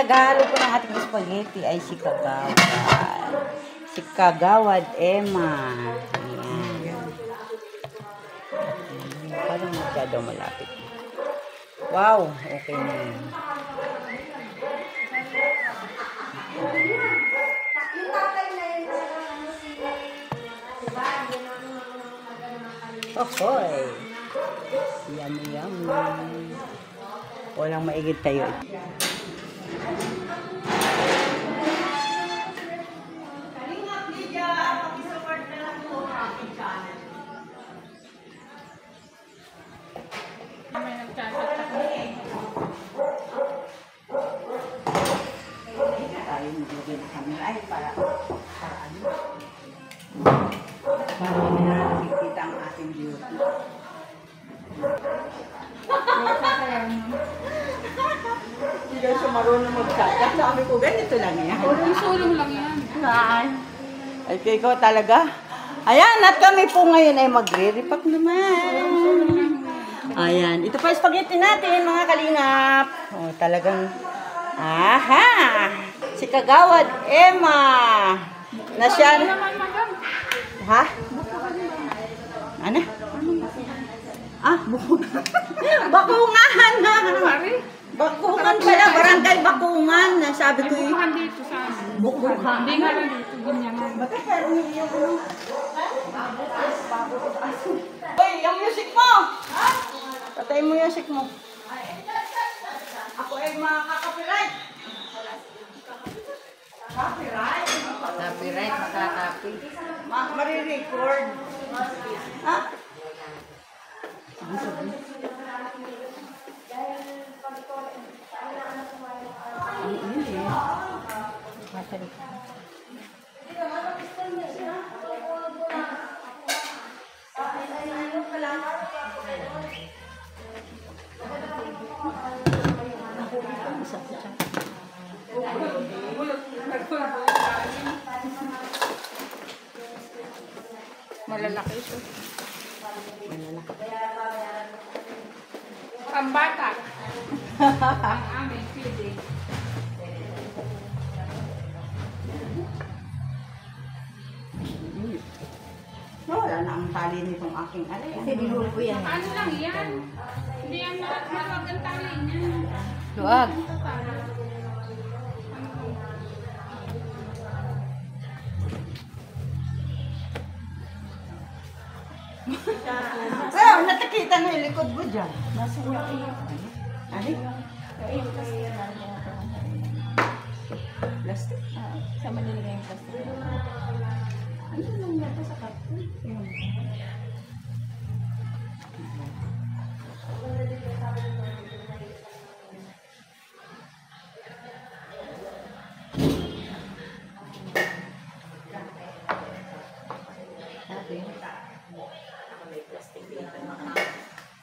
naghahalo po ng ating spaghetti ay si Kagawad. Si Kagawad Emma. Ayan. Parang masyadong malapit. Wow, okay na yun. Ohoy. Yummy, yummy. Walang maigit tayo. Para hindi na nakikita ang ating beauty. Hindi daw siya marunong mag-chat. Sabi ko, ganito lang yan. Sulong lang yan. Ay, ikaw talaga. Ayan, at kami po ngayon ay magre-repack naman. Ayan, ito pa spaghetti natin, mga kalingap. Oh, talagang, aha! Si Kagawad Emma. Na siya. Ha? Ano? Ah, bukungan. Bakungan na. Bakungan pala, barangay Bakungan. Sabi ko yung... Bukuhan dito sa amin. Bukungan. Hindi nga lang dito, ganyan. Bakit meron yung ano? Hoy, yung music mo! Ha? Patay mo yung music mo. Ako ay makaka-copyright. Copyright? Copyright, makakapi. Marirecord. Ha? Ang ini. Masarap. Malalaki ito. Pambata. Ang aming feeding. Wala na ang tali nitong aking alay. Kasi binuli ko yan. Ano lang yan? Hindi yan maluwag ang tali niya. Luwag. Pero natakita na yung likod mo dyan. Nasa iyo. Ano? Plastic? Sama nilagay yung plastic. Ano nang nata sa karton?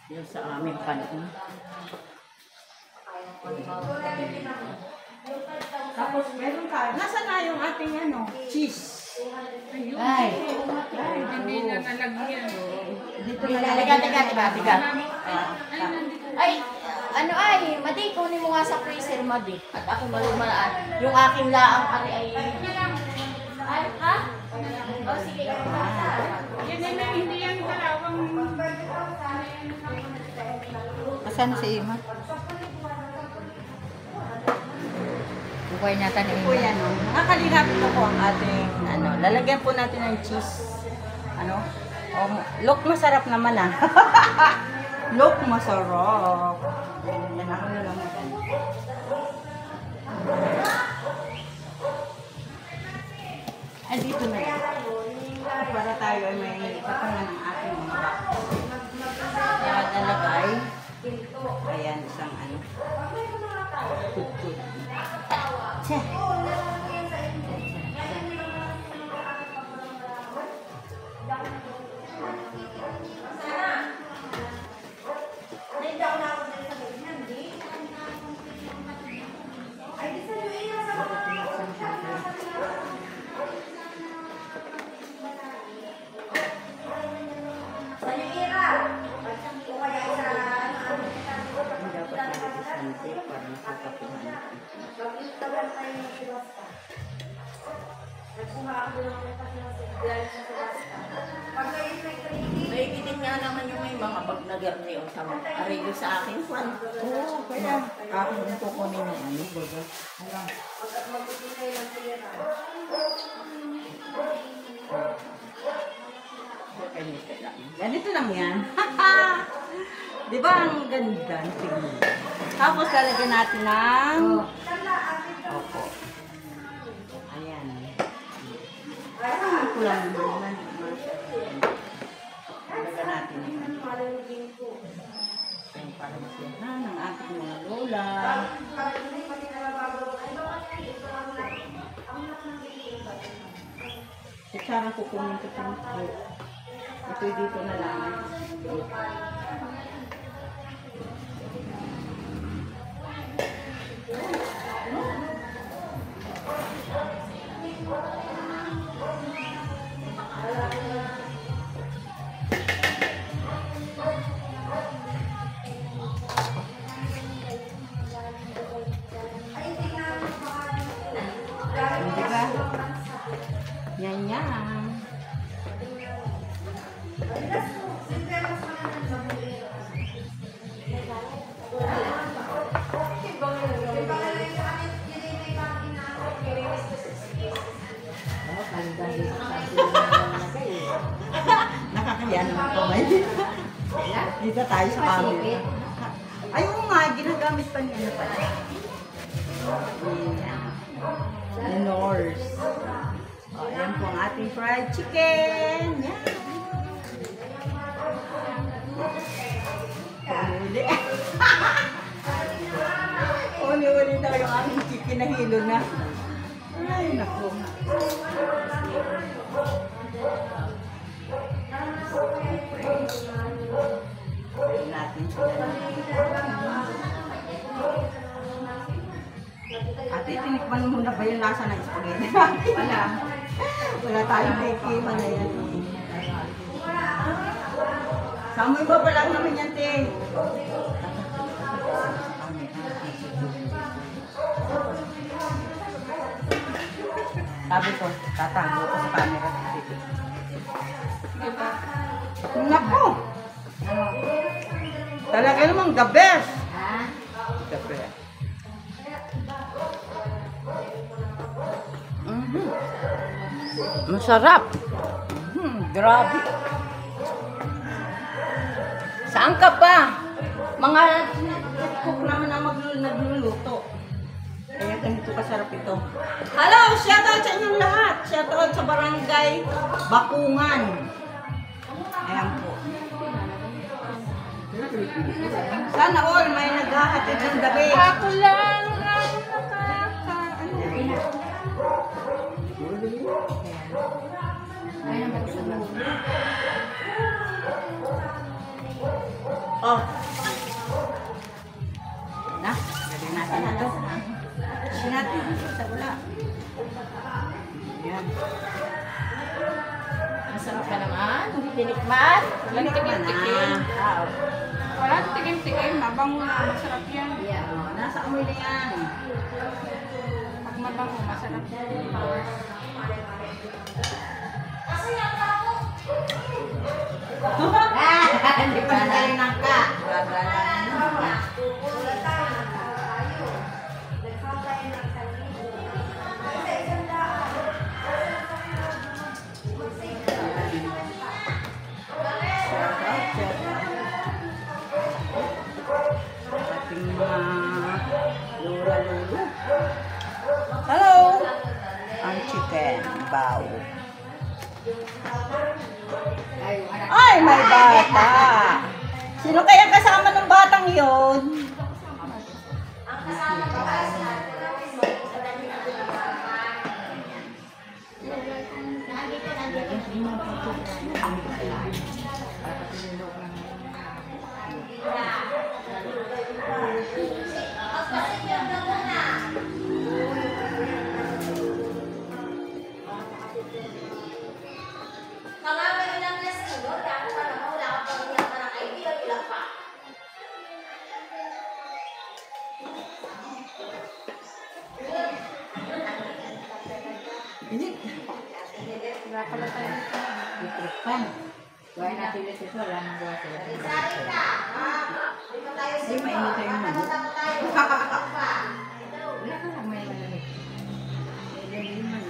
Yung sa aming panon. Tapos meron tayo. Nasaan na yung ating ano? Cheese. Ay. Hindi na nalagyan. Dito Teka, na teka. Ay, ano ay, Madi, kunin mo nga sa freezer, Madi. At ako malumalaan. Yung aking laang ari ay... Ay, ha? O, sige. Yan na hindi yan kalawang. Asan si Ima? Bukay natin ni po yan. Nakakalihap na po ang ating ano. Lalagyan po natin ng cheese. Ano? Look, masarap naman ah. Look, masarap. Yan ako na lang. Ay, dito na lang. Para tayo ay may patungan ng ating mga box. Yan, nalagay. Ayan, isang ano. Kut-kut. Tse. Dapat nag-isante para nakakapihan. May din nga naman yung may mga bag na garni o sa mga arigyo sa akin. Oo, kaya akin yung kukunin yung ano, baga. Ganito lang yan. Di ba ang ganda? Tingnan. Tapos lalagyan natin ng... Opo. Ayan. Parang kulang naman. Lalagyan natin yan. Ayan, para masiyahan ng ating mga lola. Kutsarang kukunin ko ito. Ito'y dito na lang. Hindi ba? Yan yan. Nakakaya naman po ba? Dito tayo sa camera. Ayun nga, ginagamit pa niya na pala. Ayan. Nors. O, ayan po ang ating fried chicken. Yan. Uli. Uli-uli daw yung aking chicken na hilo na. Ay, naku. Pwede natin sila. Ate, tinikman mo na ba yung lasa ng spaghetti? Wala. Wala tayong tikiman na yan. Samoy ba pa lang naman yan, te? Sabi ko, tatago ko sa camera. Diba? Naku! Talaga namang the best! Ha? The best. Masarap! Grabe! Saan ka pa? Mga cook naman ang nagluluto. Kaya ganito kasarap ito. Hello! Shoutout sa inyong lahat! Shoutout sa barangay Bakungan. Ayan po. Sana all may naghahatid ng gabi. Ako lang ang nakakaano. Ay, naman sa mga. Oh. Na, gawin natin na ito. Gawin natin sa wala. Yan. Masarap ka naman. Hindi tinikman. Walang tikim-tikim. Ah, Walang tikim-tikim. Mabango na. Masarap yan. Yeah. oh, nasa amoy na yan. Pag mabango, masarap yan. Hindi pa tayo nangka. Gagalan na. Ating mga lura-lura. Hello! Ang chicken bao. Ay, may bata! Sino kaya kasama ng batang yon? Ini Wala pala tayo nito. Itripan. Gawin natin ulit ito. Wala nang gawa sila. Hindi, mainit tayo naman. Wala ka lang may malamig. Hindi naman.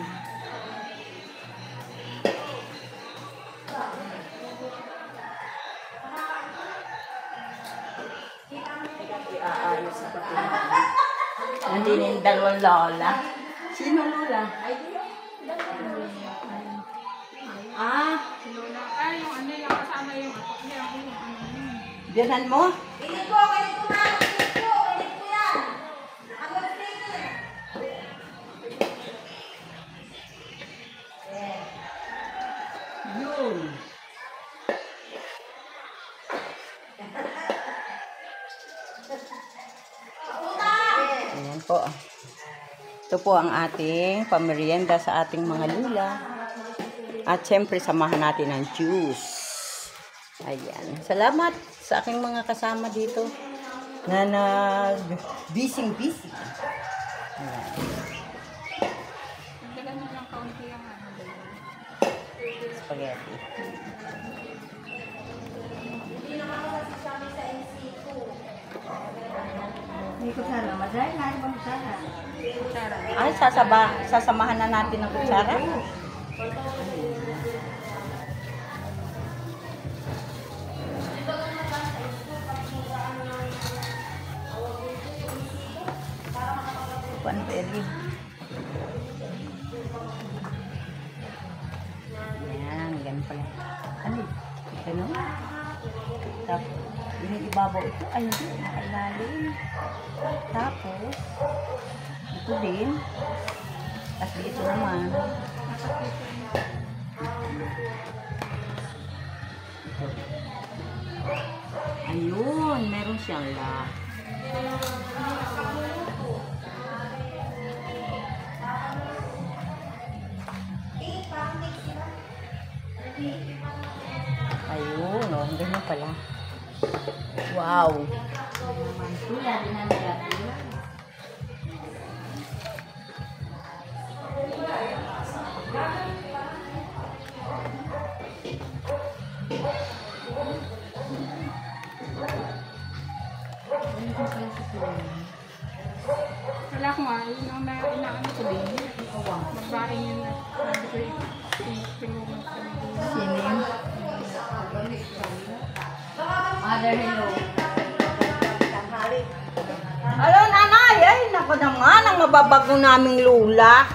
Iaayos sa pati. Nandito yung dalawang lola. Sino lola? Ah, Si Lola. Ay, yung ano, yung kasama yung apak niya. Yung ano yun. biyanan mo? Yun. Ayan po. Ito po ang ating pamerienda sa ating mga lula. At syempre, samahan natin ng juice. Ayan. Salamat sa aking mga kasama dito na nag-busy. Ayan. Nagdagan mo ng kaunti yung ano. Spaghetti. Hindi ko sana. Madaya na ibang sana. Ay, sasamahan na natin ng kutsara. Pan pwede. Ayan, ganun pala. Ano? Ganun? Tapos, yung ibabaw ito, ay hindi, nakailalim. Tapos, ito din. Tapos dito naman. Ayun, meron siyang lock. Ayun, oh, ganyan pala. Wow. Mantuya din ang nagatuya. Wala ko nga, yun ang inaano ko din. Magbaring yun na. Sabi ko yung tinulong ko din. Sino yun? Mother, hello. Hello, nanay! Ay, naku naman, ang mababago naming lula.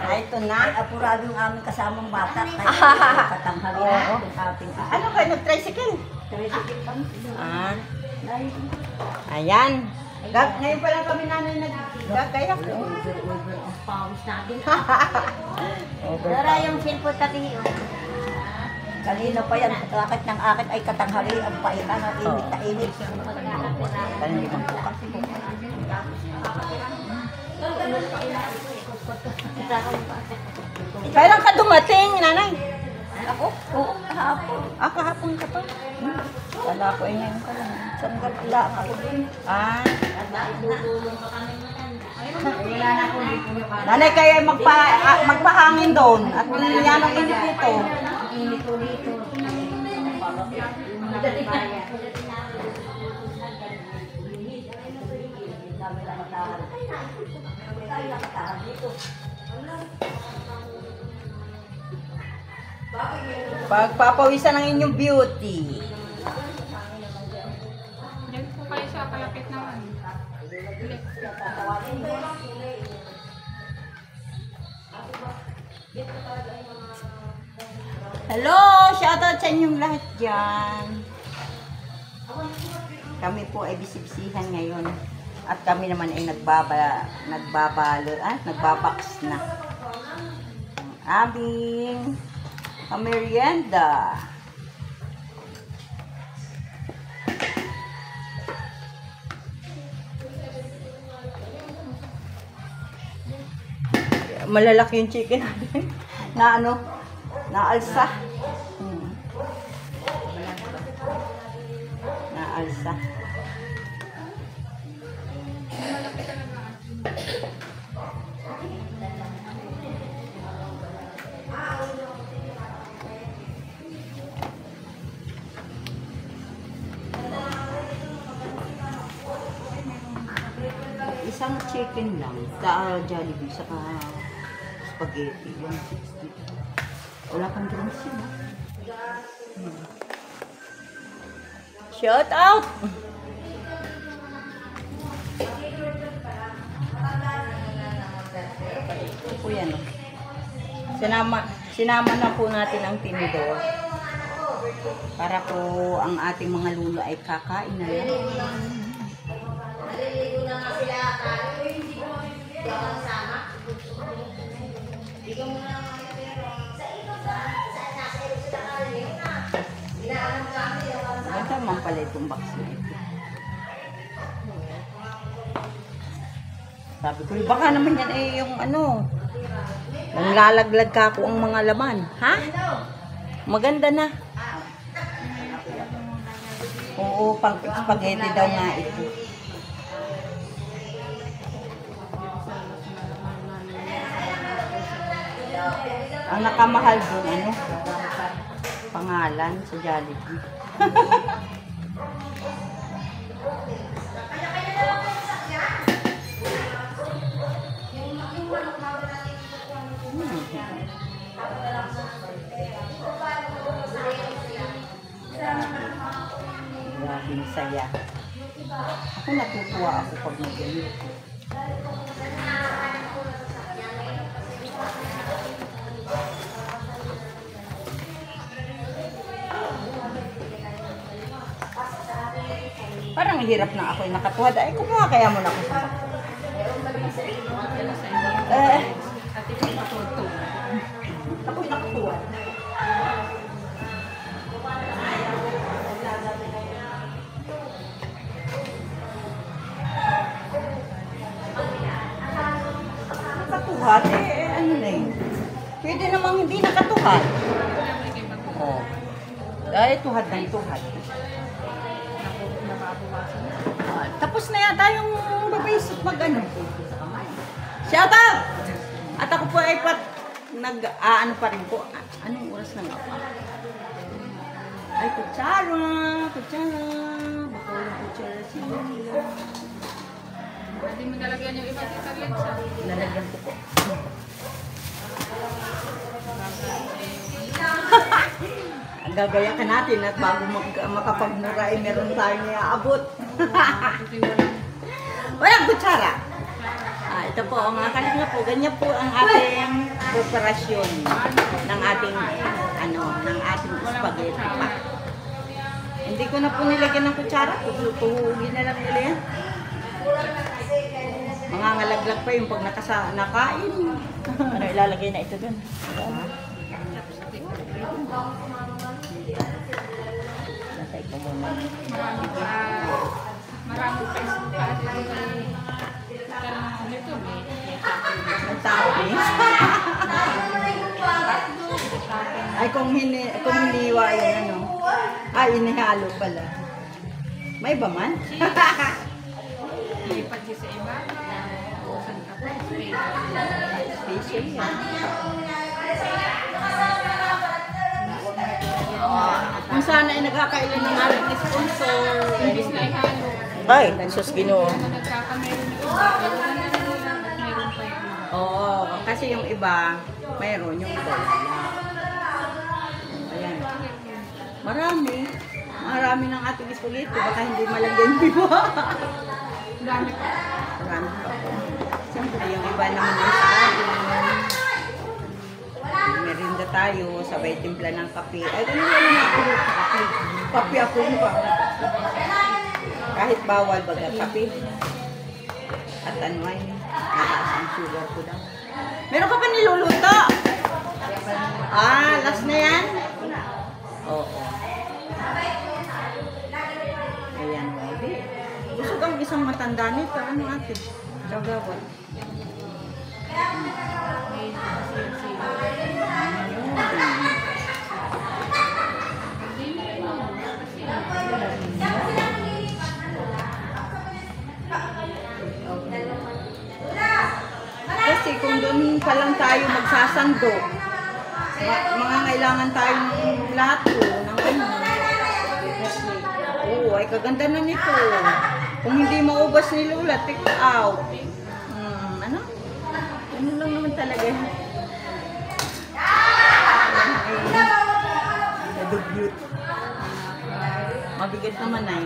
Ay, ito na. Apurado yung aming kasamang bata. Kaya katanghali na Oo. yung ating Ano kayo, nag-tricycle? tricycle kami. Ah, ayan. Ngayon pa lang kami nanay nag-gagayak. Over ang pawis natin. Over Dara yung cellphone tati. Kanina pa yan, akit ng akit ay katanghali ang pahinga ng init na init. Kaya hindi magbuka. Kailan ka dumating, nanay? Ako? Oo, kahapon. Ah, kahapon ka pa. Wala ko, ngayon ka lang. Sanggal lang ako din. Ah, Wala na akong dito niya pa. nanay kayo magpahangin doon. At yan ang init dito. Ang init ko dito. Pagpapawisan ng inyong beauty. Diyan po kayo sa kalapit naman. Hello! Shoutout sa inyong lahat dyan. Kami po ay bisibisihan ngayon. At kami naman ay nagbabaks na. Ang aming merienda. Malalaki yung chicken natin. Na ano? Naalsa. Naalsa. Isang chicken lang. Sa Jollibee, saka spaghetti. 160. Wala kang drinks yun, ha? Shout out! Ito po yan, oh. Sinama na po natin ang tinidor. Para po ang ating mga lulo ay kakain na yan. Naliligo na nga sila, hindi ko sama. Hindi ko muna sa ito, nasa ito sila kalim na. Inaalam kami. Ganda man pala itong box na ito. Sabi ko, baka naman yan eh yung ano, nang lalaglag ka ako ang mga laman. Ha? Maganda na. Oo, pang spaghetti daw nga ito. Ang nakamahal doon, ano? Pangalan sa Jollibee. Grabing saya. Ako natutuwa ako pag nag-ganito. Parang hirap na ako yung nakatuwad. Ay, kumuha kaya mo na ako sa ako'y nakatuwad. Nakatuwad? Ano na yun? Pwede namang hindi nakatuwad. Oh. Ay, tuhad na tuhad. Tapos na yata yung babaysot mag-ano. Shout out! At ako po ay nag-aano pa rin po. Anong oras na nga pa? Ay, kutsara! Kutsara! Baka walang kutsara siya. Hindi mo nalagyan yung iba sa letsa. Lalagyan ko po. Gagaya ka natin at bago makapagmura ay meron tayong iaabot. Walang kutsara. Ito po, mga kalinga po, ganyan po ang ating preparasyon ng ating ng ating spaghetti pa. Hindi ko na po nilagyan ng kutsara, tuhugin na lang nila yan. Mga ngalaglag pa yung pag nakain. Ano ilalagay na ito dun? Natay ko muna. Marami pa nito, Ang toppings. Ay, kung hiniwa yun, ano. Ay, inihalo pala. May ba man? may pati sa iba. Saan ka po? Special yan. Kung sana ay nagkakailan ng ating sponsor. Imbis na ihalo. Ay, sus Ginoo. Nagkakameron ng iba. Meron pa yung iba. Oo, kasi yung iba, mayroon yung iba. Ayan. Marami. Marami ng ating spaghetti. Baka hindi malagyan yung iba. Dami pa. Marami pa po. Siyempre, yung iba naman yung sa atin. Merinda tayo, sabay timpla ng kape. Ay, ano wala na ako kape. Kape ako yung pa. Kahit bawal baga kape. At ano ay, mataas ang sugar ko daw. Meron ka pa niluluto? Last na yan? Oo. Ayan, baby. Busog ang isang matanda nito. Ano ate? Gagawad. Kasi kung doon pa lang tayo magsasando, mga kailangan tayong lahat po ng ano. Oo, ay kaganda na nito. Kung hindi maubos ni Lola, take out. Ano lang naman talaga. Nadugyot. Mabigat naman ay.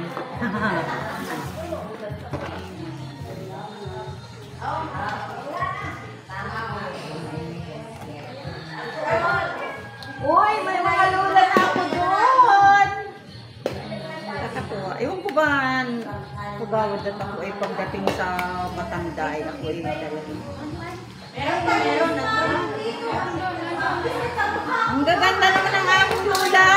Uy, may mga lula na ako doon. Nakakatuwa. Ewan ko ba, kagawad at ako ay pagdating sa matanda ay ako ay talagang. Meron. Ang gaganda naman ang aming lula.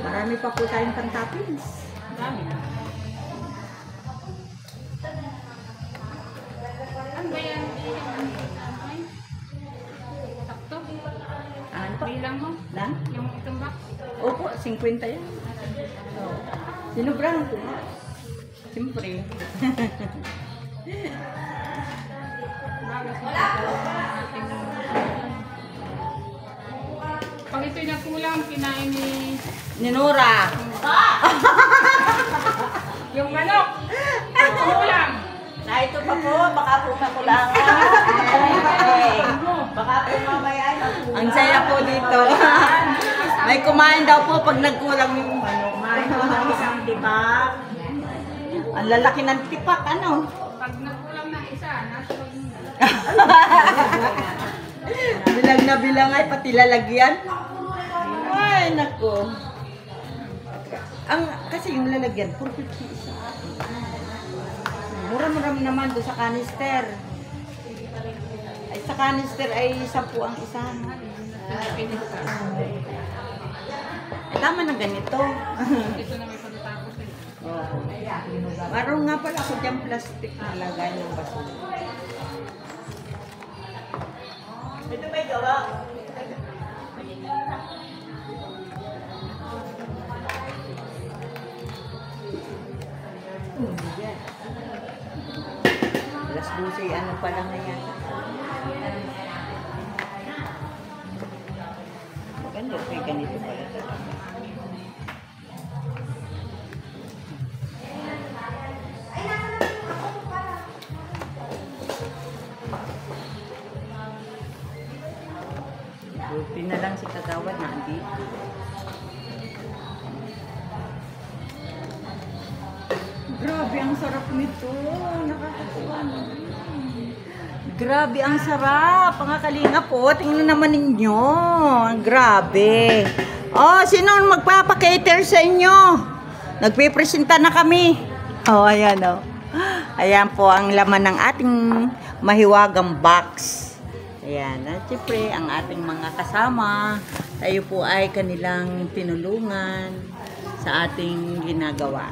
Marami pa po tayong pang-toppings. Dami na. Ano ba yan? Ay, sakto. Ano pa? Bilang mo? Lang? Yung itong box. Opo, 50 yan. Sinubrahan ko nga. Siyempre. Pag ito'y nagkulang, kinain ni Ninura. yung manok. Kulang. Na ito pa po, baka po makulangan. Baka po mamaya ay makulang. Ang saya po dito. May kumain daw po pag nagkulang yung manok. Kumain po ng isang tibak. Ang lalaki ng tipak, ano? Pag nagkulang na isa, nasa wag mo na. Bilang na bilang ay pati lalagyan. Ay, nako. Kasi yung lalagyan, 450 isa. Mura-mura naman doon sa canister. Ay, sa canister ay 10 ang isa. Ay, tama na ganito. Ito na may pagkatapos eh. Oh. Marong nga pala ako dyan plastic na lagay ng basura. Ito may gawa. Alas 12, ano pa lang na yan. Maganda, okay, ganito pala talaga. Buti na lang si Kagawad na andito. Grabe, ang sarap nito. Nakakatuwa naman. Grabe, ang sarap. Mga kalinga po, tingnan naman ninyo. Grabe. Oh, sino ang magpapakater sa inyo? Nagpipresenta na kami. Oh, ayan oh. Ayan po ang laman ng ating mahiwagang box. Ayan. At siyempre, ang ating mga kasama, tayo po ay kanilang tinulungan sa ating ginagawa.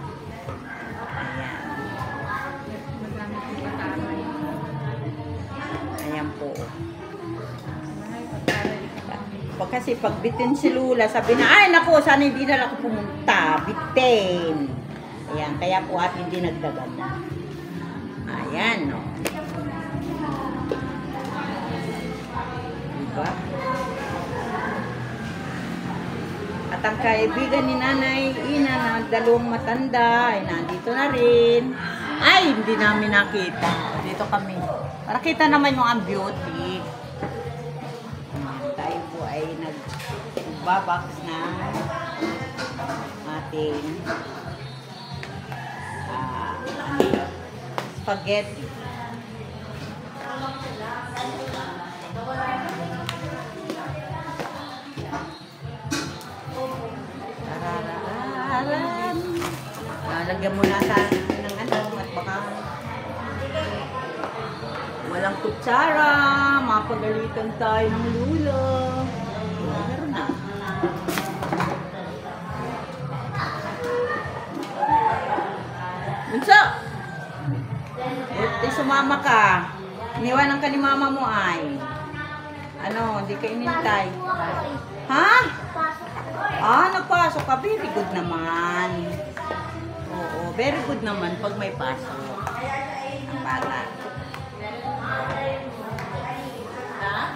Ayan po. Kasi pag bitin si Lula, sabi na, ay naku, sana hindi na ako pumunta. Bitin. Ayan, kaya po at hindi nagdagan. Ayan, no. Diba? At ang kaibigan ni Nanay Ina na dalawang matanda, ay nandito na rin. Ay, hindi namin nakita. Dito kami. Para kita naman yung ang beauty. Tayo po ay nagbabox na ating spaghetti. Tarararan. Lagyan mo na sa ng ano at baka walang kutsara, mapagalitan tayo ng Lula. Meron na. Bunso! Buti sumama ka. Iniwanan ka ni mama mo ay. Ano, hindi ka inintay. Ha? Ah, nagpasok ka. Very good naman. Oo, very good naman pag may pasok. Ang bata. Ha?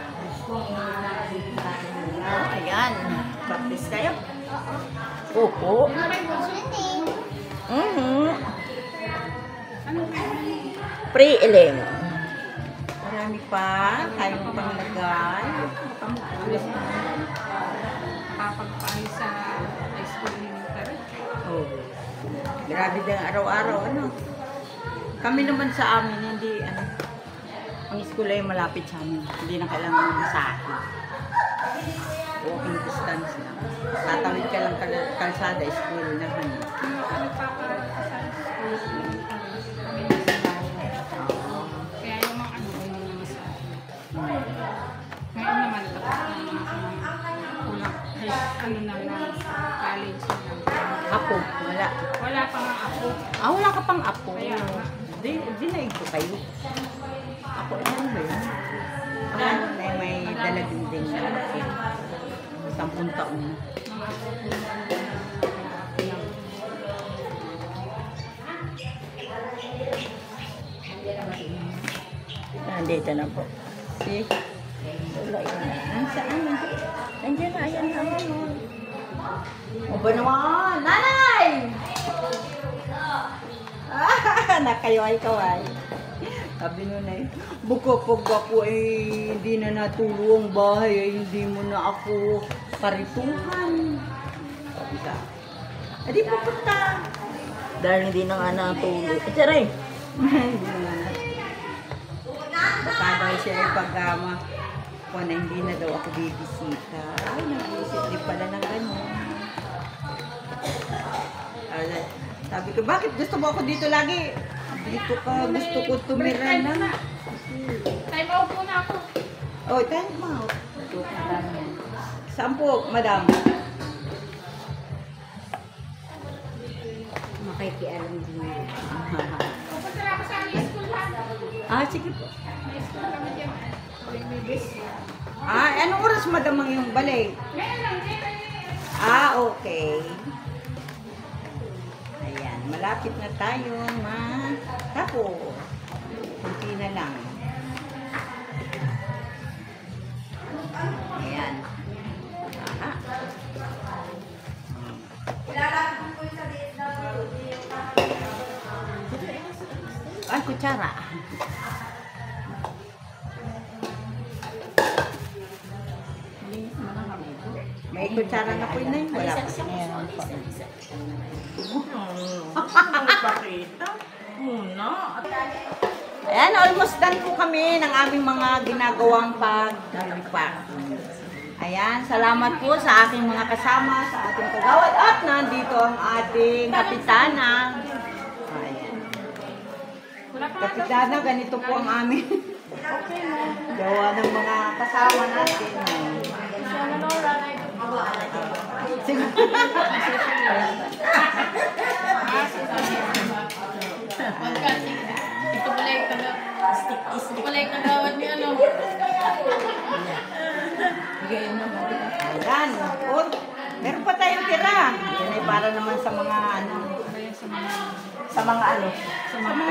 Opo. Ano kayo bunso? Anong Pre-11. Marami pa. Kayong pang lagay. alis na? Kapagpaayos sa high school elementary. Oh. Grabe din araw-araw. Ano? Kami naman sa amin, hindi, ano, ang school ay malapit sa amin. Hindi na kailangan masahe. Walking distance lang. Tatawid ka lang kalsada, school na ano. Nagpapakasal sa school elementary. Kami nasa bahay. Kaya yung mga ano, yung mga masahe. Ngayon naman, tapos na yung kulang. Ano na lang, college na lang. Apo, wala. Wala pa nga ako. Ah, wala ka pang apo. Kaya nga. Di naig ko kayo. Ako, ano ba yun? Ano, may dalaginding na 10 taon. Mga ako. Nandito na po. See? Wala yun. Saan? Nandiyan na. Ayan na. O ba naman? Nanay! Nakayaway-kaway. Sabi nun ay, buka pag ako hindi na natulo ang bahay, ay hindi mo na ako karituhan. Sabi ka, edi pupunta. Dahil hindi na nga natulo. Itaray! Hindi na nga natulo. Baka daw siya ay pag-ama kung na hindi na daw ako bibisita. Ay, nag-iisip din pala ng gano'n. Sabi ko, bakit gusto mo ako dito lagi? Dito ka, gusto ko tumira na. Time out muna ako. Oh, time out. Saan po, madam? Makikialam din. Pupunta na ako sa high school ha. Ah, sige po. High school kami dyan. May bus. Ah, anong oras madam ang yung balay? Ngayon lang, Ah, okay. Ayan, malapit na tayo, matapos. Kunti na lang. Ayan. Aha. Ay, kutsara. May kutsara na po yun. Wala pa. Pakita muna. Ayan, almost done po kami ng aming mga ginagawang pag-repack. Ayan, salamat po sa aking mga kasama, sa ating kagawad. At nandito ang ating kapitana. Ayan. Kapitana, ganito po ang aming gawa ng mga kasama natin. Sige. Ito pala yung kagawad niya, ano? Ayan. Oh, meron pa tayong tira. Yan ay para naman sa mga ano. Sa mga ano. Sa mga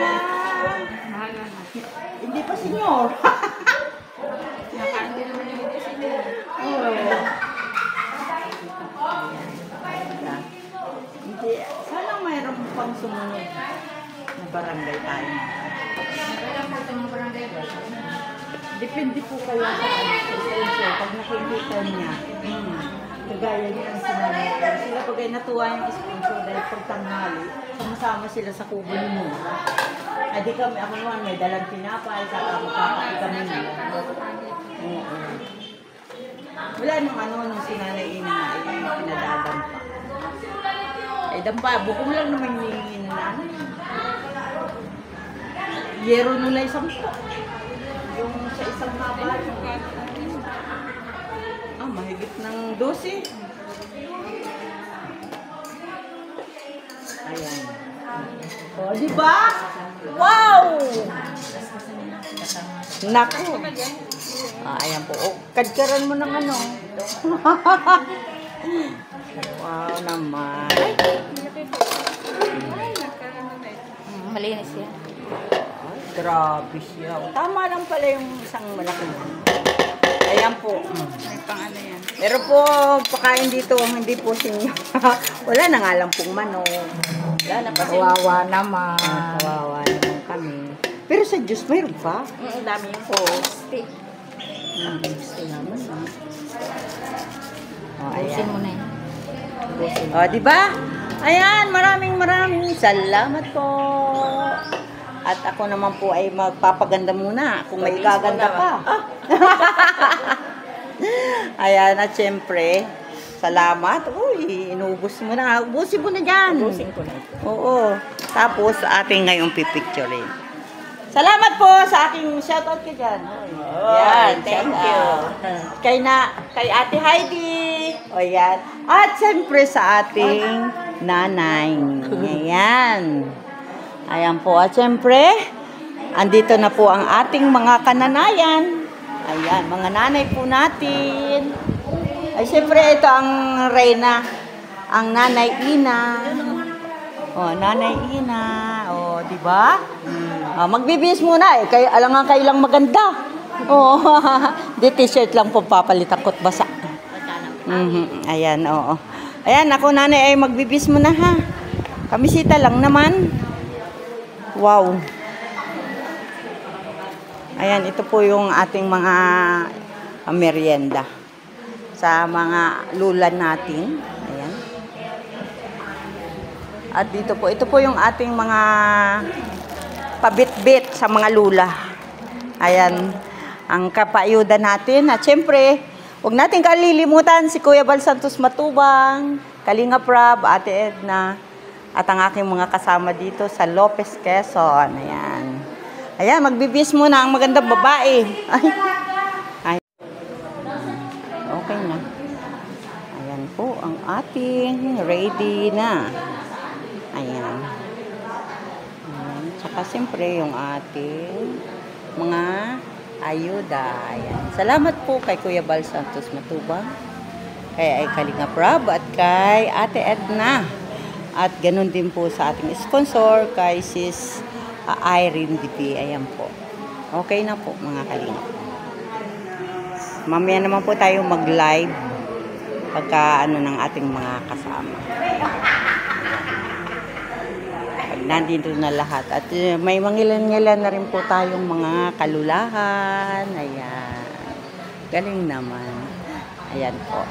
Bahala na. hindi pa senyor. Nakaandi naman yung ito sila. Oh. Hindi, sana mayroon pang sumunod na barangay tayo. Depende po kayo sa sponsor. Pag nakikita niya, kagaya niya ang sinabi. Sila pag ay natuwa yung sponsor dahil pag tanghali, sumasama sila sa kubo ni mo. Ay di kami, ako naman may dalang pinapay, saka magkakapi kami nila. Oo. Wala nung ano, nung sinanay ina nga, ay pinadadampa. Ay dampa, bukong lang naman yung ano. Yero nula isang po. Yung sa isang haba. Ah, mahigit ng 12. Ayan. O, di ba? Wow! Naku. Ah, ayan po. O, kadkaran mo ng ano. Wow naman. Ay, nagkaroon na tayo. Malinis yan. Grabe siya. Tama lang pala yung isang malaking. Ayan po. May pang ano yan. Pero po, pakain dito, hindi po sinyo. Wala na nga lang pong manok. Wala na kasi. Kawawa naman. Kawawa naman kami. Pero sa Diyos, mayroon pa. Ang dami yung poste. Gusto naman. Oh, Busin ayan. mo na yun. O, di ba? Ayan, maraming salamat po. At ako naman po ay magpapaganda muna kung may gaganda pa. Ayan, at syempre, salamat. Uy, inubos mo na. Ubusin mo na dyan. Busin ko na ito. Oo. Tapos, ating ngayong pipicturein. Salamat po sa aking shoutout ka dyan. Yan, thank shout you. out. Kay Ate Heidi. O yan. At siyempre sa ating nanay. Ayan. Ayan po. At siyempre, andito na po ang ating mga kananayan. Ayan, mga nanay po natin. Ay, siyempre, ito ang Reyna. Ang Nanay Ina. O, Nanay Ina. O, di ba? Magbibihis muna eh. Alangan kayo lang maganda. Oo. Di t-shirt lang po papalit akot basa. Ayan, oo. Ayan, ako nanay ay magbibihis muna ha. Kamisita lang naman. Wow. Ayan, ito po yung ating mga merienda. Sa mga lulan natin. Ayan. At dito po, ito po yung ating mga pabit-bit sa mga lula. Ayan, ang kapayuda natin. At syempre, huwag natin kalilimutan si Kuya Bal Santos Matubang, Kalinga Prab, Ate Edna, at ang aking mga kasama dito sa Lopez, Quezon. Ayan. Ayan, magbibis muna ang magandang babae. Ay. Okay na. Ayan po, ang ating ready na. Ayan. Tsaka siyempre yung ating mga ayuda. Ayan. Salamat po kay Kuya Bal Santos Matubang, kay Kalinga Prab at kay Ate Edna. At ganun din po sa ating sponsor kay Sis Irene DP. Ayan po. Okay na po mga Kalinga. Mamaya naman po tayo mag-live pagka ano ng ating mga kasama. Nandito na lahat. At may mangilan-ngilan na rin po tayong mga kalulahan. Ayan. Galing naman. Ayan po.